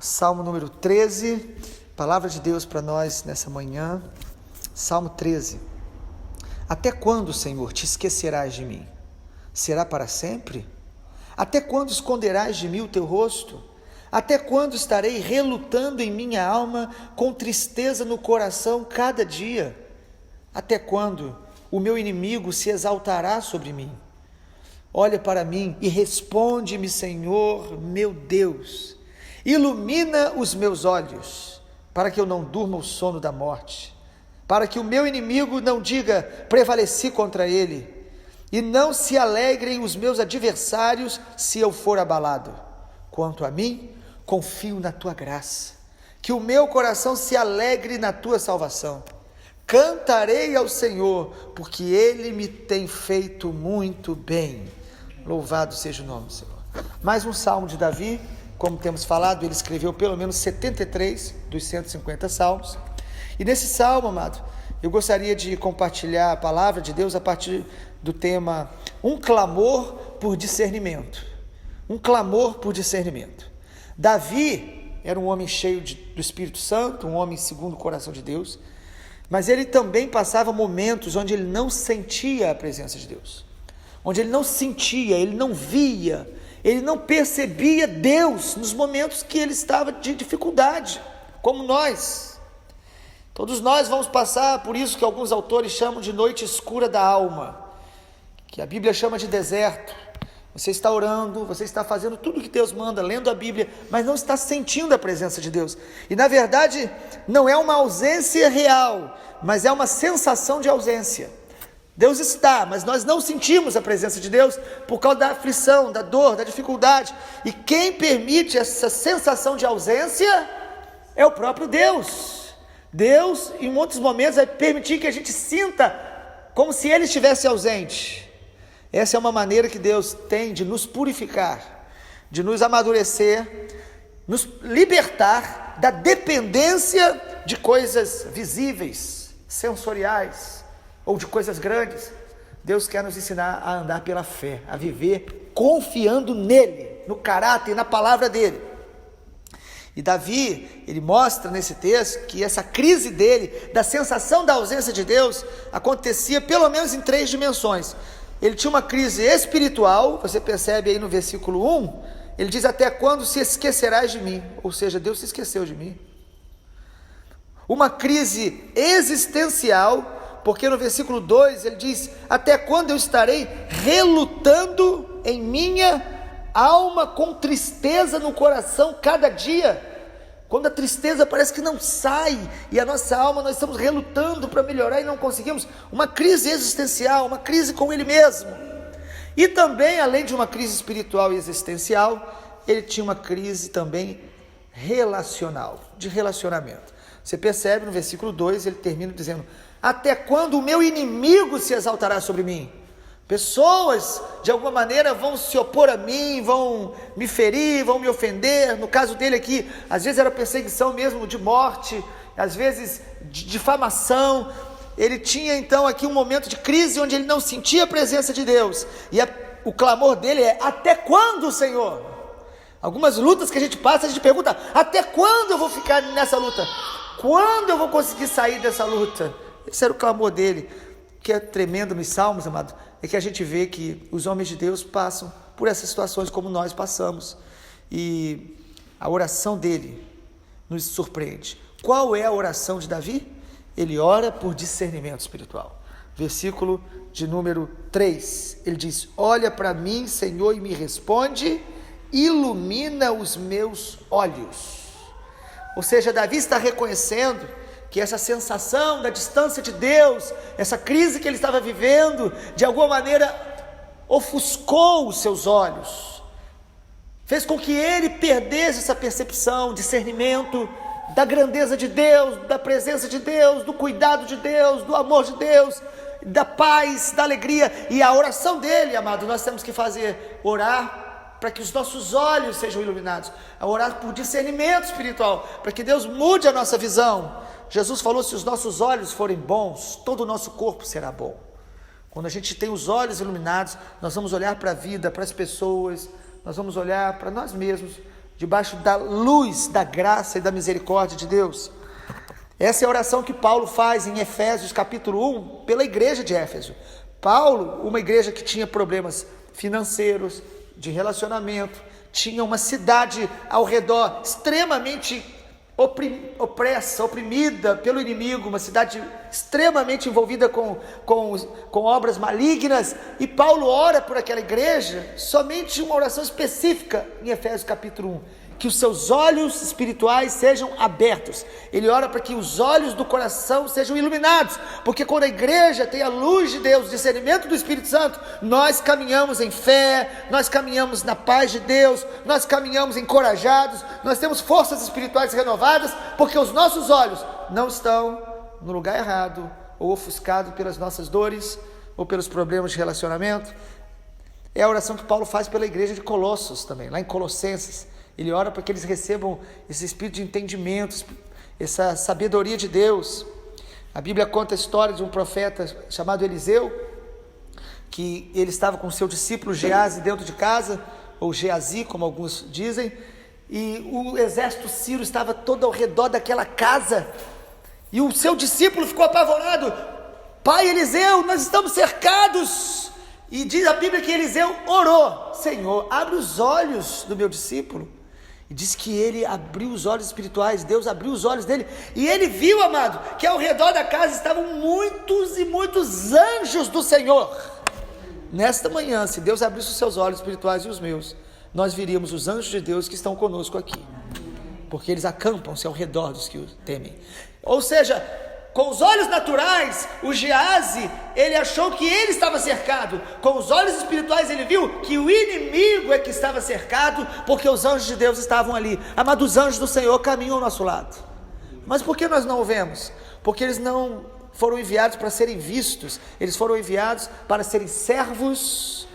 Salmo número 13, palavra de Deus para nós nessa manhã. Salmo 13. Até quando, Senhor, te esquecerás de mim? Será para sempre? Até quando esconderás de mim o teu rosto? Até quando estarei relutando em minha alma, com tristeza no coração cada dia? Até quando o meu inimigo se exaltará sobre mim? Olha para mim e responde-me, Senhor, meu Deus. Ilumina os meus olhos, para que eu não durma o sono da morte, para que o meu inimigo não diga, prevaleci contra ele, e não se alegrem os meus adversários se eu for abalado. Quanto a mim, confio na tua graça, que o meu coração se alegre na tua salvação. Cantarei ao Senhor, porque ele me tem feito muito bem. Louvado seja o nome do Senhor. Mais um salmo de Davi. Como temos falado, ele escreveu pelo menos 73 dos 150 salmos. E nesse salmo, amado, eu gostaria de compartilhar a palavra de Deus a partir do tema um clamor por discernimento. Um clamor por discernimento. Davi era um homem cheio do Espírito Santo, um homem segundo o coração de Deus, mas ele também passava momentos onde ele não sentia a presença de Deus, onde ele não sentia, ele não via, ele não percebia Deus nos momentos que ele estava de dificuldade, como nós. Todos nós vamos passar por isso que alguns autores chamam de noite escura da alma, que a Bíblia chama de deserto. Você está orando, você está fazendo tudo o que Deus manda, lendo a Bíblia, mas não está sentindo a presença de Deus. E na verdade, não é uma ausência real, mas é uma sensação de ausência. Deus está, mas nós não sentimos a presença de Deus por causa da aflição, da dor, da dificuldade. E quem permite essa sensação de ausência é o próprio Deus. Deus, em muitos momentos, vai permitir que a gente sinta como se Ele estivesse ausente. Essa é uma maneira que Deus tem de nos purificar, de nos amadurecer, nos libertar da dependência de coisas visíveis, sensoriais, ou de coisas grandes. Deus quer nos ensinar a andar pela fé, a viver confiando nele, no caráter, na palavra dele. E Davi, ele mostra nesse texto que essa crise dele, da sensação da ausência de Deus, acontecia pelo menos em 3 dimensões. Ele tinha uma crise espiritual, você percebe aí no versículo 1, ele diz, até quando se esquecerás de mim? Ou seja, Deus se esqueceu de mim. Uma crise existencial, porque no versículo 2 ele diz, até quando eu estarei relutando em minha alma com tristeza no coração cada dia? Quando a tristeza parece que não sai, e a nossa alma, nós estamos relutando para melhorar e não conseguimos. Uma crise existencial, uma crise com ele mesmo. E também, além de uma crise espiritual e existencial, ele tinha uma crise também relacional, de relacionamento. Você percebe no versículo 2, ele termina dizendo, até quando o meu inimigo se exaltará sobre mim? Pessoas, de alguma maneira, vão se opor a mim, vão me ferir, vão me ofender. No caso dele aqui, às vezes era perseguição mesmo de morte, às vezes de difamação. Ele tinha então aqui um momento de crise onde ele não sentia a presença de Deus. E o clamor dele é, até quando, Senhor? Algumas lutas que a gente passa, a gente pergunta, até quando eu vou ficar nessa luta? Quando eu vou conseguir sair dessa luta? Esse era o clamor dele. O que é tremendo nos Salmos, amado, é que a gente vê que os homens de Deus passam por essas situações como nós passamos. E a oração dele nos surpreende. Qual é a oração de Davi? Ele ora por discernimento espiritual. Versículo de número 3. Ele diz, olha para mim, Senhor, e me responde, ilumina os meus olhos. Ou seja, Davi está reconhecendo que essa sensação da distância de Deus, essa crise que ele estava vivendo, de alguma maneira ofuscou os seus olhos, fez com que ele perdesse essa percepção, discernimento da grandeza de Deus, da presença de Deus, do cuidado de Deus, do amor de Deus, da paz, da alegria. E a oração dele, amado, nós temos que fazer, orar para que os nossos olhos sejam iluminados, a orar por discernimento espiritual, para que Deus mude a nossa visão. Jesus falou, se os nossos olhos forem bons, todo o nosso corpo será bom. Quando a gente tem os olhos iluminados, nós vamos olhar para a vida, para as pessoas, nós vamos olhar para nós mesmos debaixo da luz, da graça e da misericórdia de Deus. Essa é a oração que Paulo faz em Efésios capítulo 1, pela igreja de Éfeso. Paulo, uma igreja que tinha problemas financeiros, de relacionamento, tinha uma cidade ao redor extremamente oprimida pelo inimigo, uma cidade extremamente envolvida com obras malignas, e Paulo ora por aquela igreja, somente uma oração específica em Efésios capítulo 1, que os seus olhos espirituais sejam abertos. Ele ora para que os olhos do coração sejam iluminados, porque quando a igreja tem a luz de Deus, o discernimento do Espírito Santo, nós caminhamos em fé, nós caminhamos na paz de Deus, nós caminhamos encorajados, nós temos forças espirituais renovadas, porque os nossos olhos não estão no lugar errado, ou ofuscados pelas nossas dores, ou pelos problemas de relacionamento. É a oração que Paulo faz pela igreja de Colossos também, lá em Colossenses. Ele ora para que eles recebam esse espírito de entendimento, essa sabedoria de Deus. A Bíblia conta a história de um profeta chamado Eliseu, que ele estava com seu discípulo Geazi dentro de casa, ou Geazi, como alguns dizem, e o exército sírio estava todo ao redor daquela casa, e o seu discípulo ficou apavorado: pai Eliseu, nós estamos cercados. E diz a Bíblia que Eliseu orou: Senhor, abre os olhos do meu discípulo. E diz que ele abriu os olhos espirituais, Deus abriu os olhos dele, e ele viu, amado, que ao redor da casa estavam muitos e muitos anjos do Senhor. Nesta manhã, se Deus abrisse os seus olhos espirituais e os meus, nós viríamos os anjos de Deus que estão conosco aqui, porque eles acampam-se ao redor dos que o temem. Ou seja, com os olhos naturais, o Geazi, ele achou que ele estava cercado. Com os olhos espirituais, ele viu que o inimigo é que estava cercado, porque os anjos de Deus estavam ali. Amados, os anjos do Senhor caminham ao nosso lado. Mas por que nós não o vemos? Porque eles não foram enviados para serem vistos, eles foram enviados para serem servos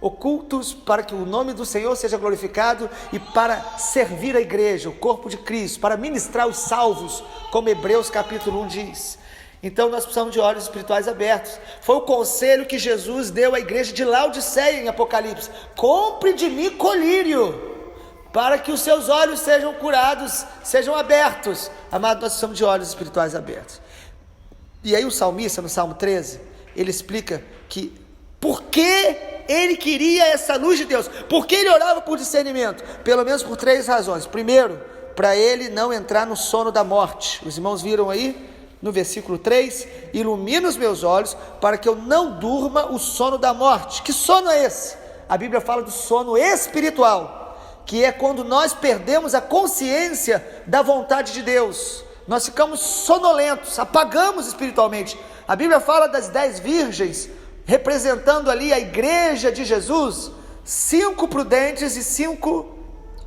ocultos, para que o nome do Senhor seja glorificado e para servir a igreja, o corpo de Cristo, para ministrar os salvos, como Hebreus capítulo 1 diz. Então nós precisamos de olhos espirituais abertos. Foi o conselho que Jesus deu à igreja de Laodiceia em Apocalipse: compre de mim colírio, para que os seus olhos sejam curados, sejam abertos. Amado, nós precisamos de olhos espirituais abertos. E aí o salmista, no Salmo 13, ele explica que por que ele queria essa luz de Deus, por que ele orava por discernimento? Pelo menos por 3 razões. Primeiro, para ele não entrar no sono da morte. Os irmãos viram aí no versículo 3: ilumina os meus olhos para que eu não durma o sono da morte. Que sono é esse? A Bíblia fala do sono espiritual, que é quando nós perdemos a consciência da vontade de Deus. Nós ficamos sonolentos, apagamos espiritualmente. A Bíblia fala das 10 virgens, representando ali a igreja de Jesus, 5 prudentes e 5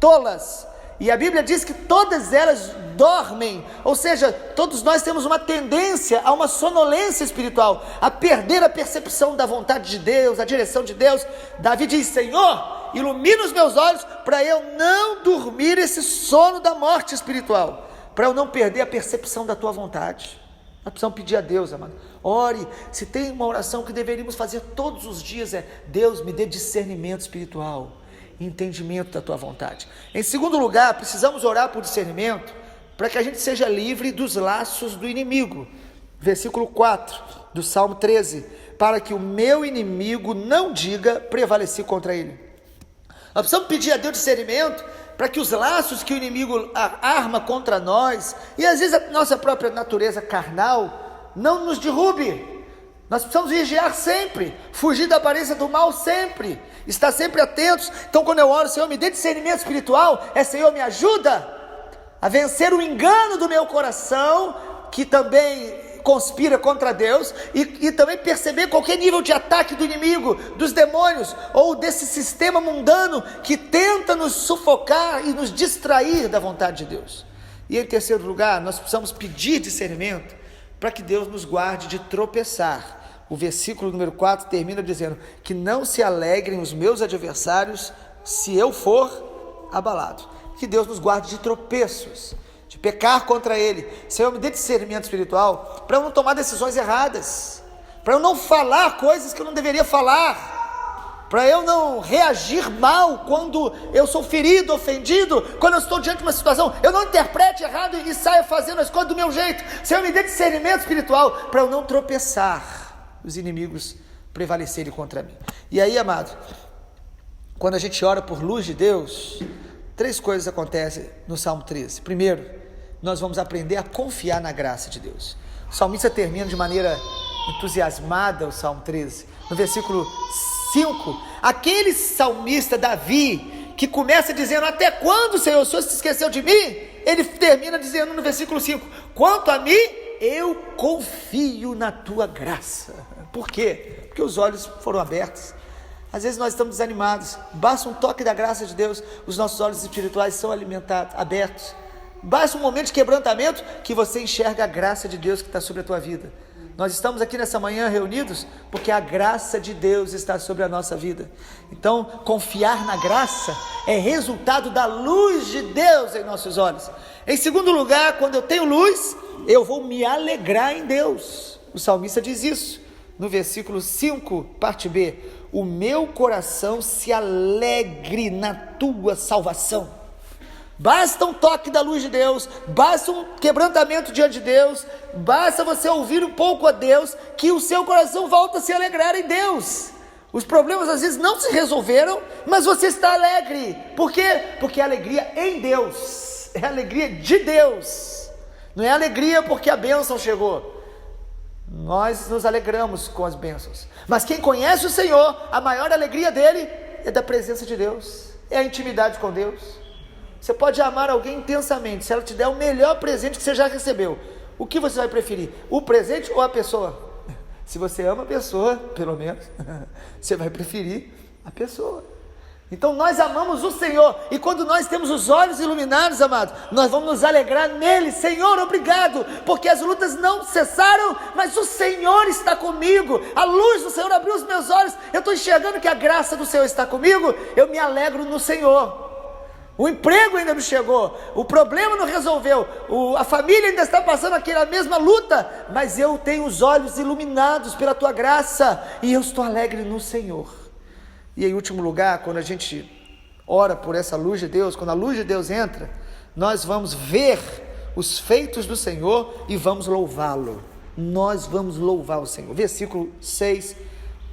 tolas. E a Bíblia diz que todas elas dormem, ou seja, todos nós temos uma tendência a uma sonolência espiritual, a perder a percepção da vontade de Deus, a direção de Deus. Davi diz: Senhor, ilumina os meus olhos para eu não dormir esse sono da morte espiritual, para eu não perder a percepção da tua vontade. Nós precisamos pedir a Deus, amado. Ore. Se tem uma oração que deveríamos fazer todos os dias, é: Deus, me dê discernimento espiritual, entendimento da tua vontade. Em segundo lugar, precisamos orar por discernimento para que a gente seja livre dos laços do inimigo. Versículo 4 do Salmo 13: para que o meu inimigo não diga prevaleci contra ele. Nós precisamos pedir a Deus discernimento para que os laços que o inimigo arma contra nós, e às vezes a nossa própria natureza carnal, não nos derrube. Nós precisamos vigiar sempre, fugir da aparência do mal sempre, estar sempre atentos. Então quando eu oro: Senhor, me dê discernimento espiritual, é: Senhor, me ajuda a vencer o engano do meu coração, que também conspira contra Deus, e também perceber qualquer nível de ataque do inimigo, dos demônios, ou desse sistema mundano que tenta nos sufocar e nos distrair da vontade de Deus. E em terceiro lugar, nós precisamos pedir discernimento para que Deus nos guarde de tropeçar. O versículo número 4 termina dizendo: que não se alegrem os meus adversários se eu for abalado. Que Deus nos guarde de tropeços, de pecar contra Ele. Senhor, me dê discernimento espiritual para eu não tomar decisões erradas, para eu não falar coisas que eu não deveria falar. para eu não reagir mal quando eu sou ferido, ofendido, quando eu estou diante de uma situação, eu não interprete errado e saia fazendo as coisas do meu jeito. Senhor, me dê discernimento espiritual para eu não tropeçar, os inimigos prevalecerem contra mim. E aí, amado, quando a gente ora por luz de Deus, 3 coisas acontecem no Salmo 13. Primeiro, nós vamos aprender a confiar na graça de Deus. O salmista termina de maneira entusiasmada o Salmo 13, no versículo 5, aquele salmista Davi, que começa dizendo, até quando, Senhor, o Senhor se esqueceu de mim? Ele termina dizendo no versículo 5, quanto a mim, eu confio na tua graça. Por quê? Porque os olhos foram abertos. Às vezes nós estamos desanimados, basta um toque da graça de Deus, os nossos olhos espirituais são alimentados, abertos. Basta um momento de quebrantamento que você enxerga a graça de Deus que está sobre a tua vida. Nós estamos aqui nessa manhã reunidos porque a graça de Deus está sobre a nossa vida. Então, confiar na graça é resultado da luz de Deus em nossos olhos. Em segundo lugar, quando eu tenho luz, eu vou me alegrar em Deus. O salmista diz isso no versículo 5, parte B. O meu coração se alegre na tua salvação. Basta um toque da luz de Deus, basta um quebrantamento diante de Deus, basta você ouvir um pouco a Deus, que o seu coração volta a se alegrar em Deus. Os problemas às vezes não se resolveram, mas você está alegre. Por quê? Porque é alegria em Deus, é alegria de Deus, não é alegria porque a bênção chegou. Nós nos alegramos com as bênçãos, mas quem conhece o Senhor, a maior alegria dele é da presença de Deus, é a intimidade com Deus. Você pode amar alguém intensamente, se ela te der o melhor presente que você já recebeu, o que você vai preferir? O presente ou a pessoa? Se você ama a pessoa, pelo menos, você vai preferir a pessoa. Então nós amamos o Senhor, e quando nós temos os olhos iluminados, amados, nós vamos nos alegrar nele. Senhor, obrigado, porque as lutas não cessaram, mas o Senhor está comigo, a luz do Senhor abriu os meus olhos, eu estou enxergando que a graça do Senhor está comigo, eu me alegro no Senhor. O emprego ainda não chegou, o problema não resolveu, a família ainda está passando aquela mesma luta, mas eu tenho os olhos iluminados pela tua graça, e eu estou alegre no Senhor. E em último lugar, quando a gente ora por essa luz de Deus, quando a luz de Deus entra, nós vamos ver os feitos do Senhor e vamos louvá-lo. Nós vamos louvar o Senhor. Versículo 6,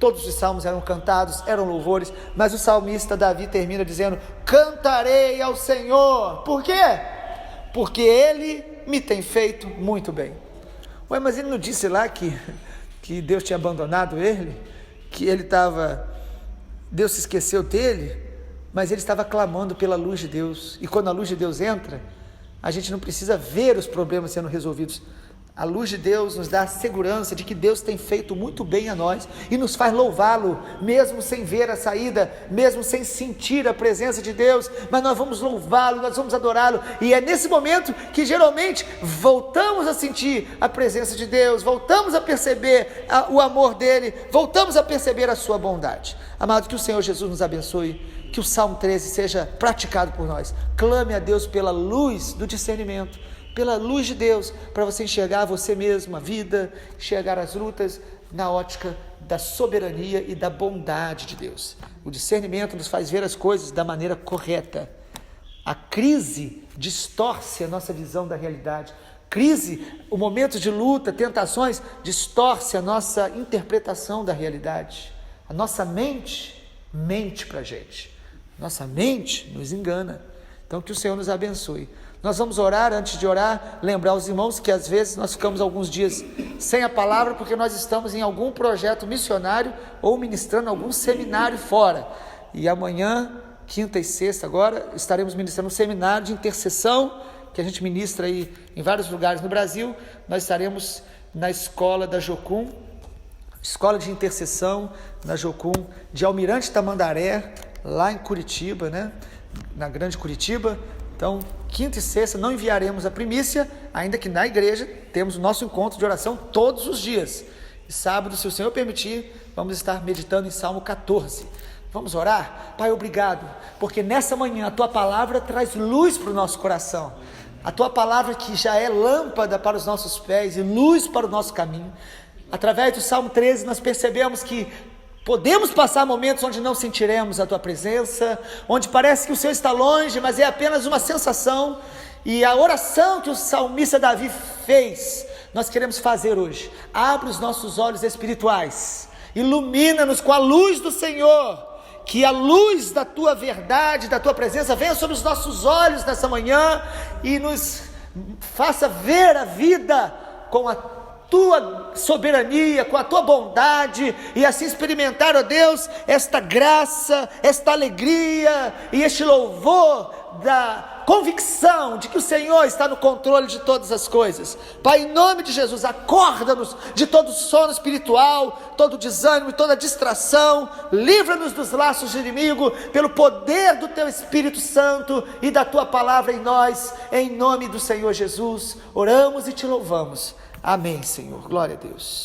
todos os salmos eram cantados, eram louvores, mas o salmista Davi termina dizendo, cantarei ao Senhor. Por quê? Porque Ele me tem feito muito bem. Ué, mas ele não disse lá que Deus tinha abandonado ele? Que ele estava... Deus se esqueceu dele, mas ele estava clamando pela luz de Deus, e quando a luz de Deus entra, a gente não precisa ver os problemas sendo resolvidos. A luz de Deus nos dá a segurança de que Deus tem feito muito bem a nós, e nos faz louvá-lo, mesmo sem ver a saída, mesmo sem sentir a presença de Deus, mas nós vamos louvá-lo, nós vamos adorá-lo, e é nesse momento que geralmente voltamos a sentir a presença de Deus, voltamos a perceber o amor dele, voltamos a perceber a sua bondade. Amado, que o Senhor Jesus nos abençoe, que o Salmo 13 seja praticado por nós. Clame a Deus pela luz do discernimento, pela luz de Deus, para você enxergar você mesmo, a vida, enxergar as lutas na ótica da soberania e da bondade de Deus. O discernimento nos faz ver as coisas da maneira correta. A crise distorce a nossa visão da realidade. Crise, o momento de luta, tentações, distorce a nossa interpretação da realidade. A nossa mente para a gente. Nossa mente nos engana. Então que o Senhor nos abençoe. Nós vamos orar, antes de orar, lembrar os irmãos que às vezes nós ficamos alguns dias sem a palavra, porque nós estamos em algum projeto missionário, ou ministrando algum seminário fora, e amanhã, quinta e sexta agora, estaremos ministrando um seminário de intercessão, que a gente ministra aí em vários lugares no Brasil. Nós estaremos na escola da Jocum, escola de intercessão na Jocum, de Almirante Tamandaré, lá em Curitiba, né? Na grande Curitiba. Então, quinta e sexta não enviaremos a primícia, ainda que na igreja temos o nosso encontro de oração todos os dias. E sábado, se o Senhor permitir, vamos estar meditando em Salmo 14. Vamos orar? Pai, obrigado, porque nessa manhã a Tua palavra traz luz para o nosso coração. A Tua palavra que já é lâmpada para os nossos pés e luz para o nosso caminho. Através do Salmo 13 nós percebemos que Podemos passar momentos onde não sentiremos a tua presença, onde parece que o Senhor está longe, mas é apenas uma sensação. E a oração que o salmista Davi fez, nós queremos fazer hoje. Abre os nossos olhos espirituais, ilumina-nos com a luz do Senhor, que a luz da tua verdade, da tua presença venha sobre os nossos olhos nessa manhã e nos faça ver a vida com a tua soberania, com a tua bondade, e assim experimentar, ó Deus, esta graça, esta alegria e este louvor da convicção de que o Senhor está no controle de todas as coisas. Pai, em nome de Jesus, acorda-nos de todo sono espiritual, todo desânimo e toda distração, livra-nos dos laços do inimigo, pelo poder do teu Espírito Santo e da tua palavra em nós, em nome do Senhor Jesus, oramos e te louvamos. Amém, Senhor. Glória a Deus.